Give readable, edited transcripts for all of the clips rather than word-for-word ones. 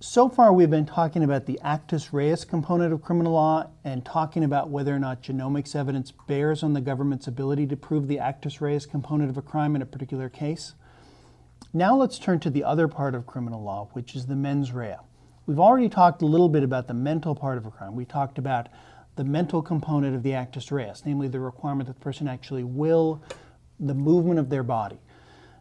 So far, we've been talking about the actus reus component of criminal law and talking about whether or not genomics evidence bears on the government's ability to prove the actus reus component of a crime in a particular case. Now let's turn to the other part of criminal law, which is the mens rea. We've already talked a little bit about the mental part of a crime. We talked about the mental component of the actus reus, namely the requirement that the person actually will the movement of their body.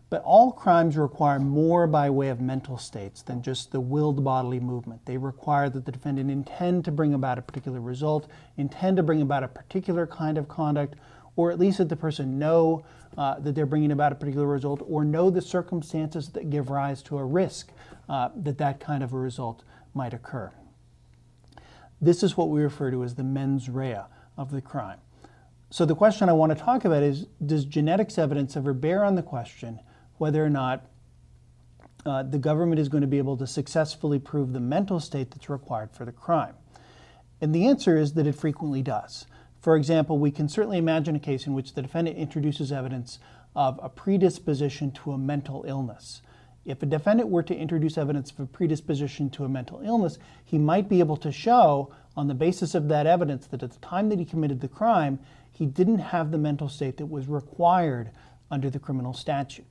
But all crimes require more by way of mental states than just the willed bodily movement. They require that the defendant intend to bring about a particular result, intend to bring about a particular kind of conduct, or at least that the person know that they're bringing about a particular result, or know the circumstances that give rise to a risk that that kind of a result might occur. This is what we refer to as the mens rea of the crime. So the question I want to talk about is, does genetics evidence ever bear on the question whether or not the government is going to be able to successfully prove the mental state that's required for the crime? And the answer is that it frequently does. For example, we can certainly imagine a case in which the defendant introduces evidence of a predisposition to a mental illness. If a defendant were to introduce evidence of a predisposition to a mental illness, he might be able to show on the basis of that evidence that at the time that he committed the crime, he didn't have the mental state that was required under the criminal statute.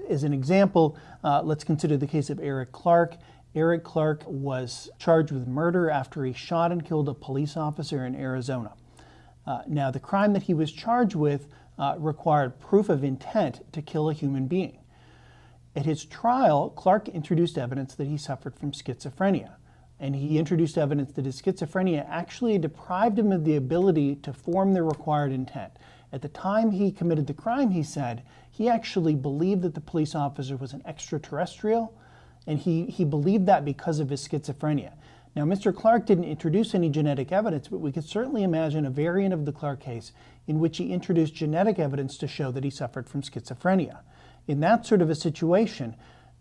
As an example, let's consider the case of Eric Clark. Eric Clark was charged with murder after he shot and killed a police officer in Arizona. Now, the crime that he was charged with required proof of intent to kill a human being. At his trial, Clark introduced evidence that he suffered from schizophrenia. And he introduced evidence that his schizophrenia actually deprived him of the ability to form the required intent. At the time he committed the crime, he said, he actually believed that the police officer was an extraterrestrial, and he believed that because of his schizophrenia. Now, Mr. Clark didn't introduce any genetic evidence, but we could certainly imagine a variant of the Clark case in which he introduced genetic evidence to show that he suffered from schizophrenia. In that sort of a situation,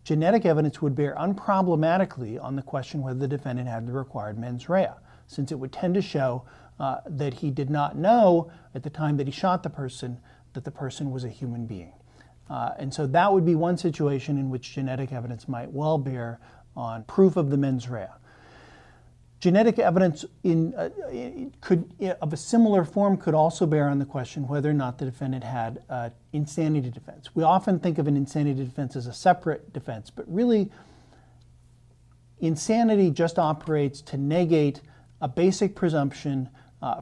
genetic evidence would bear unproblematically on the question whether the defendant had the required mens rea, since it would tend to show that he did not know at the time that he shot the person that the person was a human being. And so that would be one situation in which genetic evidence might well bear on proof of the mens rea. Genetic evidence of a similar form could also bear on the question whether or not the defendant had an insanity defense. We often think of an insanity defense as a separate defense, but really insanity just operates to negate a basic presumption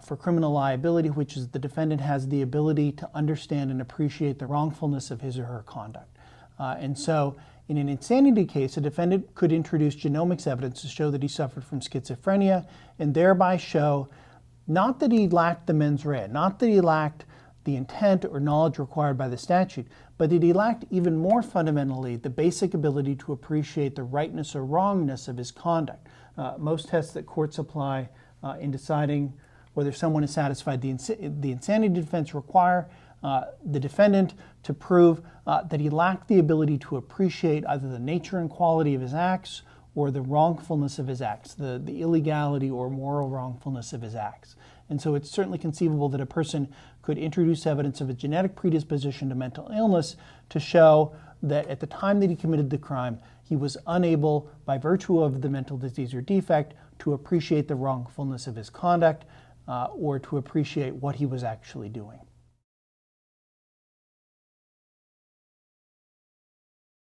for criminal liability, which is the defendant has the ability to understand and appreciate the wrongfulness of his or her conduct. And so in an insanity case, a defendant could introduce genomics evidence to show that he suffered from schizophrenia and thereby show not that he lacked the mens rea, not that he lacked the intent or knowledge required by the statute, but that he lacked even more fundamentally the basic ability to appreciate the rightness or wrongness of his conduct. Most tests that courts apply in deciding whether someone is satisfied the insanity defense require the defendant to prove that he lacked the ability to appreciate either the nature and quality of his acts or the wrongfulness of his acts, the illegality or moral wrongfulness of his acts. And so it's certainly conceivable that a person could introduce evidence of a genetic predisposition to mental illness to show that at the time that he committed the crime, he was unable, by virtue of the mental disease or defect, to appreciate the wrongfulness of his conduct or to appreciate what he was actually doing.